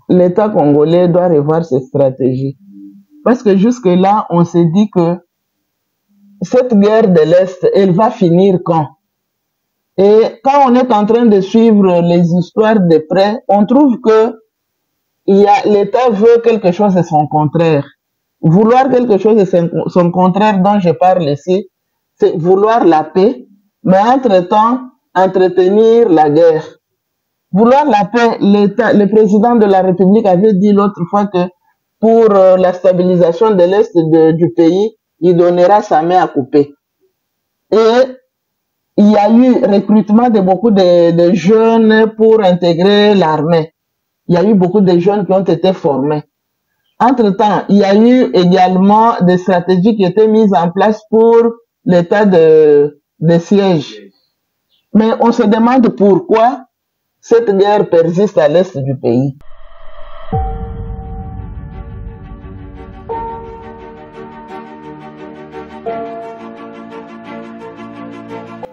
l'État congolais doit revoir ses stratégies. Parce que jusque-là, on s'est dit que cette guerre de l'Est, elle va finir quand? Et quand on est en train de suivre les histoires de près, on trouve que l'État veut quelque chose de son contraire. Vouloir quelque chose de son contraire dont je parle ici, c'est vouloir la paix, mais entre-temps, entretenir la guerre. Vouloir la paix, le président de la République avait dit l'autre fois que pour la stabilisation de l'Est du pays, il donnera sa main à couper. Et il y a eu recrutement de beaucoup de jeunes pour intégrer l'armée. Il y a eu beaucoup de jeunes qui ont été formés. Entre-temps, il y a eu également des stratégies qui étaient mises en place pour l'état de siège. Mais on se demande pourquoi cette guerre persiste à l'est du pays.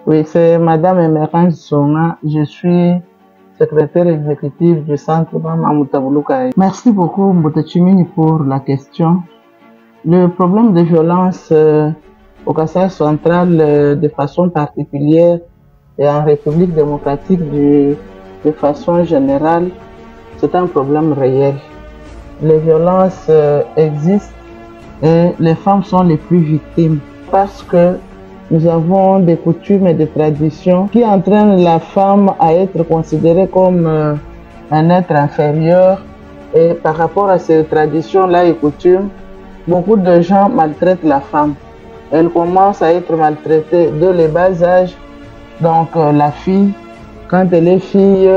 Oui, c'est Madame Emerance Soma. Je suis secrétaire exécutif du centre Mamoutabouloukaï. Merci beaucoup Mbotechimini pour la question. Le problème de violence au Kasaï central de façon particulière et en République démocratique de façon générale, c'est un problème réel. Les violences existent et les femmes sont les plus victimes parce que nous avons des coutumes et des traditions qui entraînent la femme à être considérée comme un être inférieur. Et par rapport à ces traditions-là et coutumes, beaucoup de gens maltraitent la femme. Elle commence à être maltraitée dès le bas âge. Donc la fille, quand elle est fille,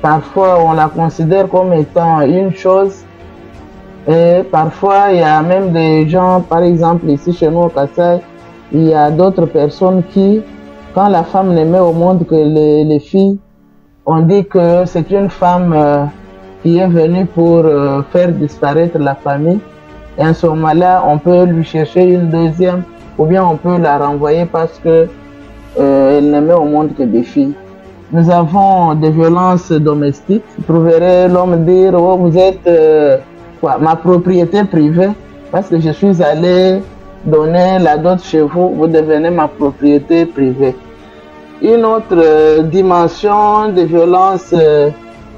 parfois on la considère comme étant une chose. Et parfois il y a même des gens, par exemple ici chez nous au Kasaï, il y a d'autres personnes qui, quand la femme ne met au monde que les filles, on dit que c'est une femme qui est venue pour faire disparaître la famille. Et à ce moment-là, on peut lui chercher une deuxième ou bien on peut la renvoyer parce que elle ne met au monde que des filles. Nous avons des violences domestiques. Vous trouverez l'homme dire « Oh, vous êtes ma propriété privée parce que je suis allé donner la dot chez vous, vous devenez ma propriété privée. » Une autre dimension de violence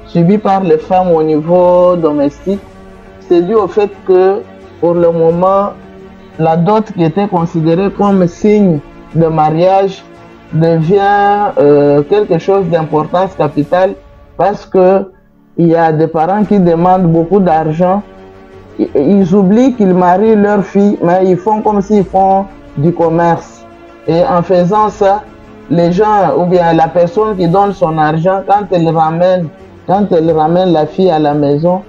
subie par les femmes au niveau domestique, c'est dû au fait que pour le moment, la dot qui était considérée comme signe de mariage devient quelque chose d'importance capitale parce que il y a des parents qui demandent beaucoup d'argent. Ils oublient qu'ils marient leur fille, mais ils font comme s'ils font du commerce. Et en faisant ça, les gens, ou bien la personne qui donne son argent, quand elle ramène la fille à la maison,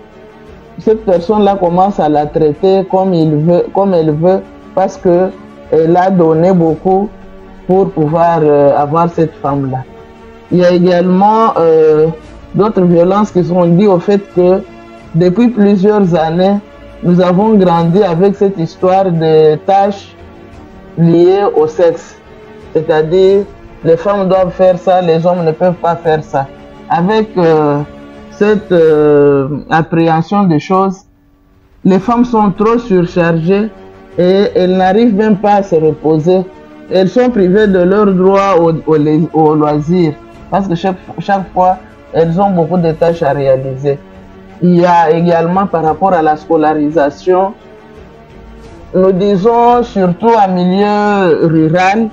cette personne-là commence à la traiter comme elle veut, parce qu'elle a donné beaucoup pour pouvoir avoir cette femme-là. Il y a également d'autres violences qui sont dues au fait que depuis plusieurs années, nous avons grandi avec cette histoire de tâches liées au sexe. C'est-à-dire, les femmes doivent faire ça, les hommes ne peuvent pas faire ça. Avec cette appréhension des choses, les femmes sont trop surchargées et elles n'arrivent même pas à se reposer. Elles sont privées de leur droit au loisir parce que chaque fois, elles ont beaucoup de tâches à réaliser. Il y a également par rapport à la scolarisation, nous disons surtout en milieu rural,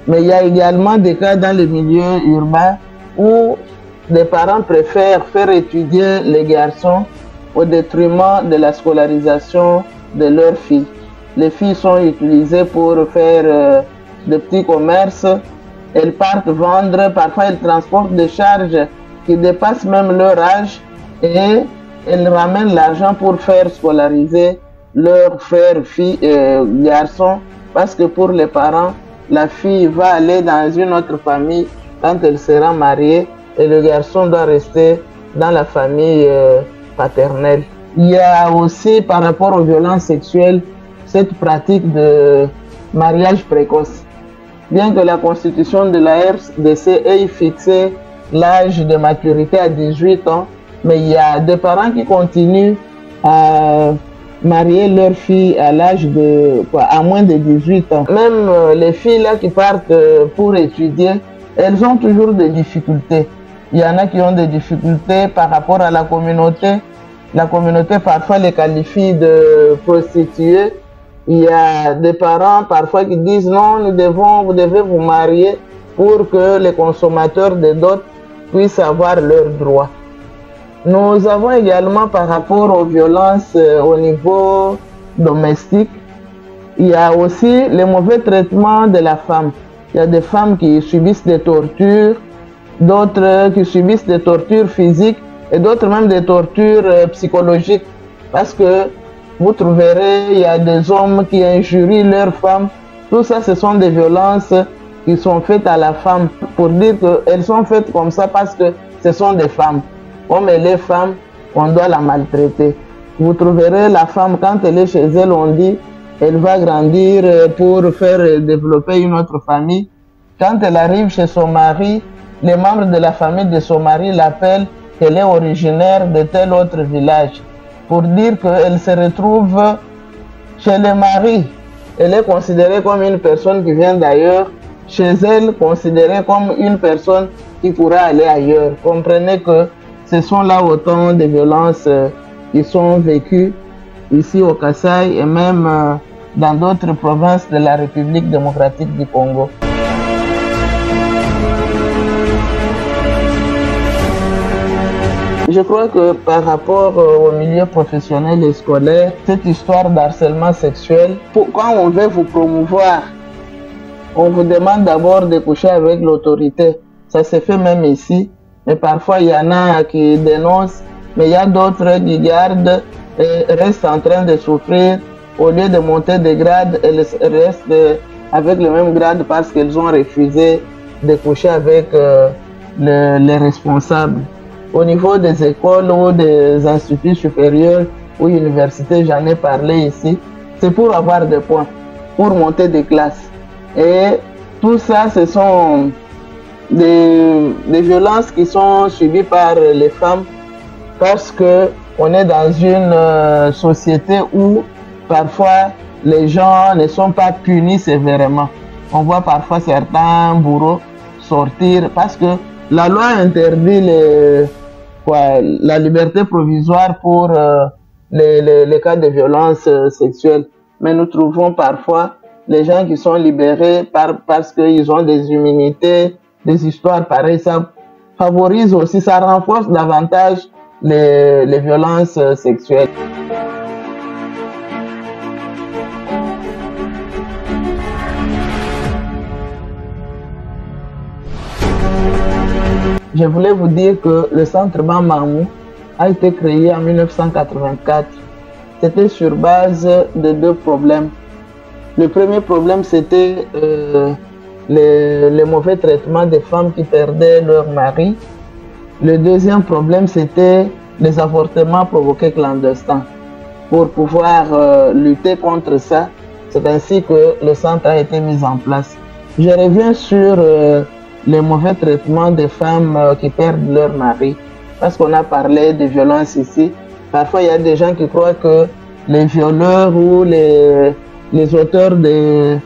mais il y a également des cas dans les milieux urbains où les parents préfèrent faire étudier les garçons au détriment de la scolarisation de leurs filles. Les filles sont utilisées pour faire des petits commerces, elles partent vendre, parfois elles transportent des charges qui dépassent même leur âge et elles ramènent l'argent pour faire scolariser leurs frères, filles et garçons, parce que pour les parents, la fille va aller dans une autre famille quand elle sera mariée et le garçon doit rester dans la famille paternelle. Il y a aussi par rapport aux violences sexuelles cette pratique de mariage précoce. Bien que la constitution de la RDC ait fixé l'âge de maturité à 18 ans, Mais il y a des parents qui continuent à marier leur fille à l'âge de à moins de 18 ans. Même les filles là qui partent pour étudier, elles ont toujours des difficultés. Il y en a qui ont des difficultés par rapport à la communauté. La communauté parfois les qualifie de prostituées. Il y a des parents parfois qui disent non, vous devez vous marier pour que les consommateurs de dot puissent avoir leurs droits. Nous avons également par rapport aux violences au niveau domestique, il y a aussi le mauvais traitement de la femme. Il y a des femmes qui subissent des tortures, d'autres qui subissent des tortures physiques et d'autres même des tortures psychologiques. Parce que vous trouverez, il y a des hommes qui injurient leurs femmes. Tout ça, ce sont des violences qui sont faites à la femme pour dire qu'elles sont faites comme ça parce que ce sont des femmes. Comme elle est femme, on doit la maltraiter. Vous trouverez la femme, quand elle est chez elle, on dit elle va grandir pour faire développer une autre famille. Quand elle arrive chez son mari, les membres de la famille de son mari l'appellent qu'elle est originaire de tel autre village. Pour dire qu'elle se retrouve chez le mari. Elle est considérée comme une personne qui vient d'ailleurs. Chez elle, considérée comme une personne qui pourra aller ailleurs. Comprenez que ce sont là autant de violences qui sont vécues ici au Kasaï et même dans d'autres provinces de la République démocratique du Congo. Je crois que par rapport au milieu professionnel et scolaire, cette histoire d'harcèlement sexuel, quand on veut vous promouvoir, on vous demande d'abord de coucher avec l'autorité. Ça se fait même ici. Mais parfois, il y en a qui dénoncent, mais il y a d'autres qui gardent et restent en train de souffrir. Au lieu de monter de grade, elles restent avec le même grade parce qu'elles ont refusé de coucher avec les responsables. Au niveau des écoles ou des instituts supérieurs ou universités, j'en ai parlé ici, c'est pour avoir des points, pour monter des classes. Et tout ça, ce sont des violences qui sont subies par les femmes parce qu'on est dans une société où parfois les gens ne sont pas punis sévèrement. On voit parfois certains bourreaux sortir parce que la loi interdit la liberté provisoire pour les cas de violence sexuelle. Mais nous trouvons parfois les gens qui sont libérés parce qu'ils ont des immunités, des histoires pareilles. Ça favorise aussi, ça renforce davantage les violences sexuelles. Je voulais vous dire que le centre Bamamou a été créé en 1984. C'était sur base de deux problèmes. Le premier problème, c'était le mauvais traitement des femmes qui perdaient leur mari. Le deuxième problème, c'était les avortements provoqués clandestins. Pour pouvoir lutter contre ça, c'est ainsi que le centre a été mis en place. Je reviens sur les mauvais traitements des femmes qui perdent leur mari. Parce qu'on a parlé de violence ici. Parfois, il y a des gens qui croient que les violeurs ou les auteurs de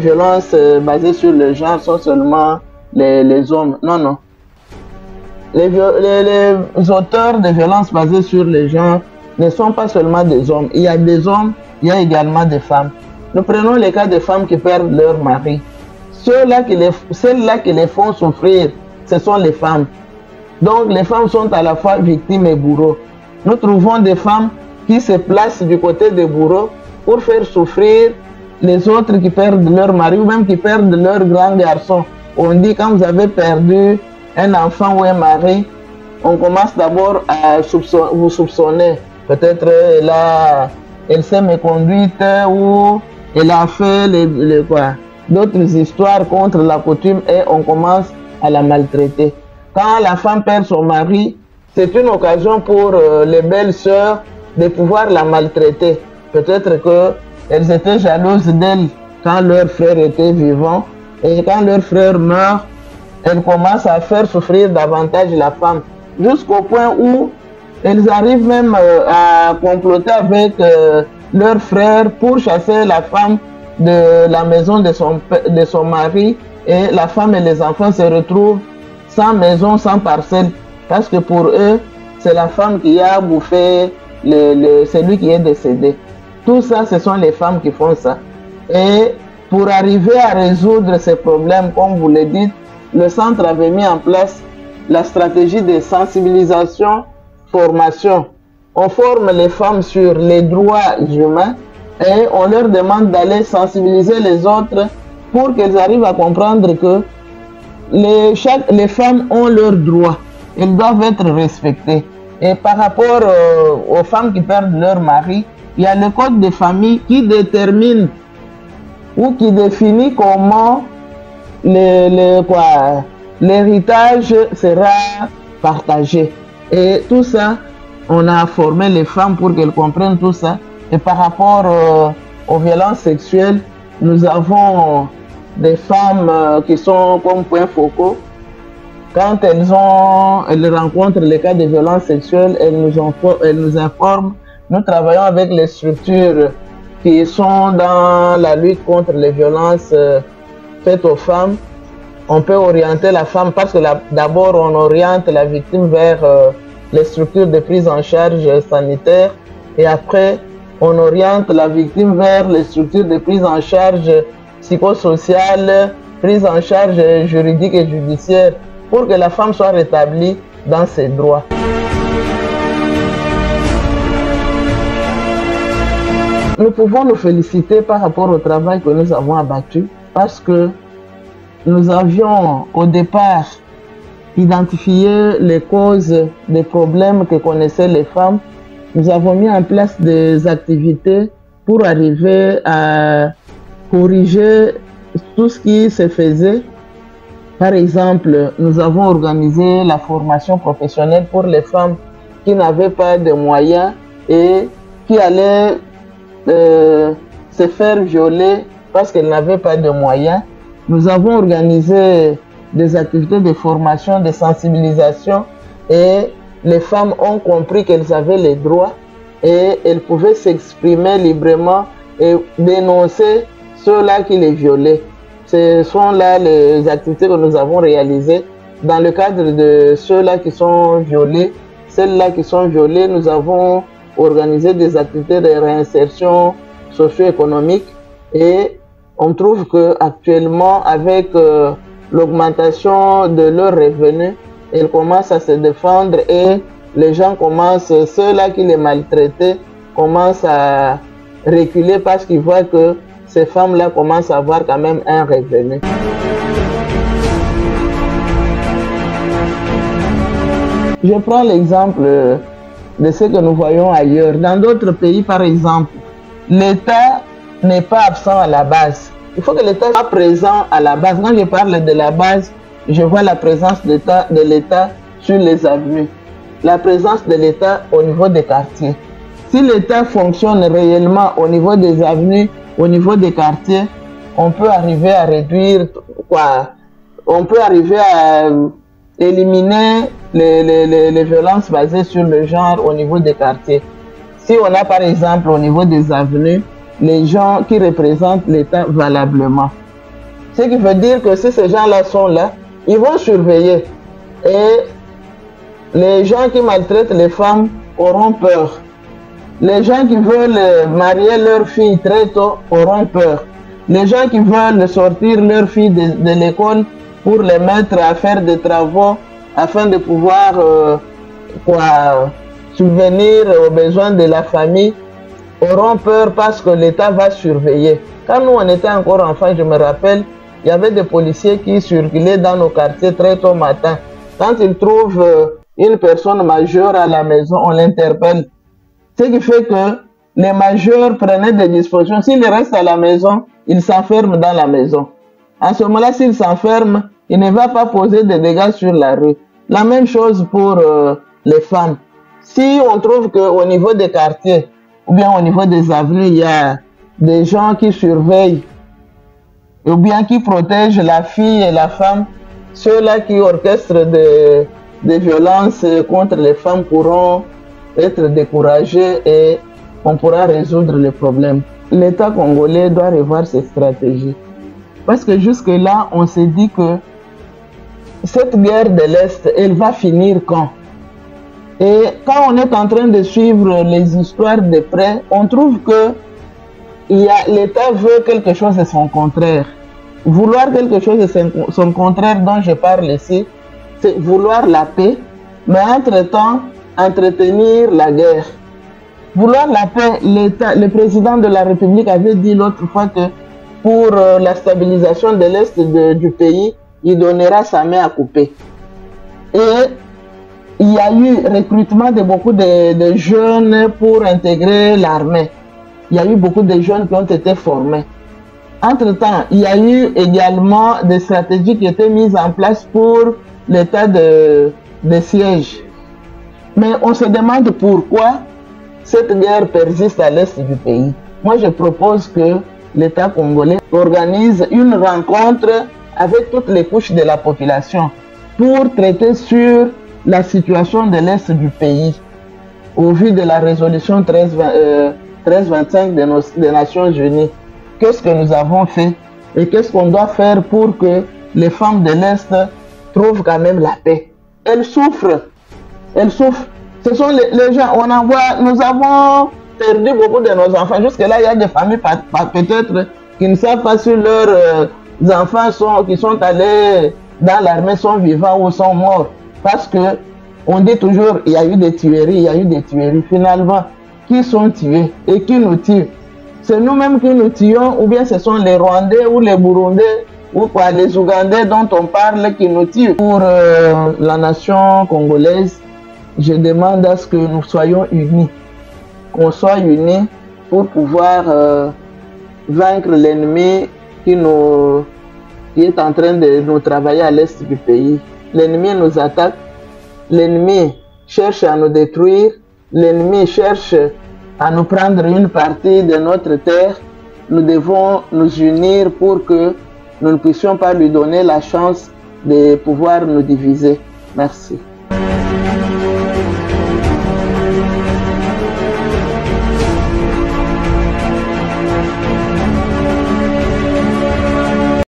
violences basées sur le genre sont seulement les hommes. Non, non. Les auteurs de violences basées sur le genre ne sont pas seulement des hommes. Il y a des hommes, il y a également des femmes. Nous prenons les cas de femmes qui perdent leur mari. Celles-là qui les font souffrir, ce sont les femmes. Donc les femmes sont à la fois victimes et bourreaux. Nous trouvons des femmes qui se placent du côté des bourreaux pour faire souffrir les autres qui perdent leur mari ou même qui perdent leur grand garçon. On dit quand vous avez perdu un enfant ou un mari, on commence d'abord à vous soupçonner. Peut-être elle s'est méconduite ou elle a fait d'autres histoires contre la coutume et on commence à la maltraiter. Quand la femme perd son mari, c'est une occasion pour les belles sœurs de pouvoir la maltraiter. Peut-être qu'elles étaient jalouses d'elle quand leur frère était vivant et quand leur frère meurt, elles commencent à faire souffrir davantage la femme. jusqu'au point où elles arrivent même à comploter avec leurs frères pour chasser la femme de la maison de son mari, et la femme et les enfants se retrouvent sans maison, sans parcelle, parce que pour eux, c'est la femme qui a bouffé celui qui est décédé. Tout ça, ce sont les femmes qui font ça. Et pour arriver à résoudre ces problèmes, comme vous le dites, le centre avait mis en place la stratégie de sensibilisation, formation. On forme les femmes sur les droits humains et on leur demande d'aller sensibiliser les autres pour qu'elles arrivent à comprendre que les femmes ont leurs droits. Elles doivent être respectées. Et par rapport aux femmes qui perdent leur mari, il y a le code de famille qui détermine ou qui définit comment l'héritage sera partagé. Et tout ça, on a formé les femmes pour qu'elles comprennent tout ça. Et par rapport aux violences sexuelles, nous avons des femmes qui sont comme points focaux. Quand elles rencontrent les cas de violences sexuelles, elles nous informent. Nous travaillons avec les structures qui sont dans la lutte contre les violences faites aux femmes. On peut orienter la femme parce que d'abord on oriente la victime vers les structures de prise en charge sanitaire et après on oriente la victime vers les structures de prise en charge psychosociale, prise en charge juridique et judiciaire pour que la femme soit rétablie dans ses droits. Nous pouvons nous féliciter par rapport au travail que nous avons abattu parce que nous avions au départ identifié les causes des problèmes que connaissaient les femmes. Nous avons mis en place des activités pour arriver à corriger tout ce qui se faisait. Par exemple, nous avons organisé la formation professionnelle pour les femmes qui n'avaient pas de moyens et qui allaient se faire violer parce qu'elles n'avaient pas de moyens. Nous avons organisé des activités de formation, de sensibilisation et les femmes ont compris qu'elles avaient les droits et elles pouvaient s'exprimer librement et dénoncer ceux-là qui les violaient. Ce sont là les activités que nous avons réalisées. Dans le cadre de ceux-là qui sont violés, celles-là qui sont violées, nous avons organisé des activités de réinsertion socio-économique et on trouve qu'actuellement, avec l'augmentation de leurs revenus, elles commencent à se défendre et les gens commencent, ceux-là qui les maltraitaient, commencent à reculer parce qu'ils voient que ces femmes-là commencent à avoir quand même un revenu. Je prends l'exemple de ce que nous voyons ailleurs. Dans d'autres pays, par exemple, l'État n'est pas absent à la base. Il faut que l'État soit présent à la base. Quand je parle de la base, je vois la présence de l'État sur les avenues, la présence de l'État au niveau des quartiers. Si l'État fonctionne réellement au niveau des avenues, au niveau des quartiers, on peut arriver à réduire on peut arriver à éliminer les violences basées sur le genre au niveau des quartiers. Si on a par exemple au niveau des avenues, les gens qui représentent l'État valablement. Ce qui veut dire que si ces gens-là sont là, ils vont surveiller. Et les gens qui maltraitent les femmes auront peur. Les gens qui veulent marier leur fille très tôt auront peur. Les gens qui veulent sortir leur fille de l'école pour les mettre à faire des travaux afin de pouvoir subvenir aux besoins de la famille auront peur parce que l'État va surveiller. Quand nous on était encore enfants, je me rappelle, il y avait des policiers qui circulaient dans nos quartiers très tôt matin. Quand ils trouvent une personne majeure à la maison, on l'interpelle. Ce qui fait que les majeurs prenaient des dispositions. S'ils restent à la maison, ils s'enferment dans la maison. En ce moment-là, s'ils s'enferment, il ne va pas poser de dégâts sur la rue. La même chose pour les femmes. Si on trouve qu'au niveau des quartiers, ou bien au niveau des avenues, il y a des gens qui surveillent, ou bien qui protègent la fille et la femme, ceux-là qui orchestrent des violences contre les femmes pourront être découragées et on pourra résoudre les problèmes. L'État congolais doit revoir ses stratégies. Parce que jusque-là, on s'est dit que cette guerre de l'Est, elle va finir quand? Et quand on est en train de suivre les histoires de près, on trouve que l'État veut quelque chose de son contraire. Vouloir quelque chose de son contraire dont je parle ici, c'est vouloir la paix, mais entre-temps, entretenir la guerre. Vouloir la paix, le président de la République avait dit l'autre fois que pour la stabilisation de l'Est du pays, il donnera sa main à couper. Et il y a eu recrutement de beaucoup de jeunes pour intégrer l'armée. Il y a eu beaucoup de jeunes qui ont été formés. Entre-temps, il y a eu également des stratégies qui étaient mises en place pour l'état de siège. Mais on se demande pourquoi cette guerre persiste à l'est du pays. Moi, je propose que l'État congolais organise une rencontre avec toutes les couches de la population pour traiter sur la situation de l'est du pays au vu de la résolution 1325 des Nations Unies. Qu'est-ce que nous avons fait et qu'est-ce qu'on doit faire pour que les femmes de l'Est trouvent quand même la paix? Elles souffrent. Elles souffrent. Ce sont les gens, nous avons perdu beaucoup de nos enfants. Jusque-là, il y a des familles peut-être qui ne savent pas si leurs enfants qui sont allés dans l'armée sont vivants ou sont morts. Parce que on dit toujours il y a eu des tueries, il y a eu des tueries. Finalement, qui sont tués et qui nous tuent? C'est nous-mêmes qui nous tuons ou bien ce sont les Rwandais ou les Burundais ou quoi, les Ougandais dont on parle qui nous tuent? Pour la nation congolaise, je demande à ce que nous soyons unis, qu'on soit unis pour pouvoir vaincre l'ennemi qui est en train de nous travailler à l'est du pays. L'ennemi nous attaque, l'ennemi cherche à nous détruire, l'ennemi cherche à nous prendre une partie de notre terre. Nous devons nous unir pour que nous ne puissions pas lui donner la chance de pouvoir nous diviser. Merci.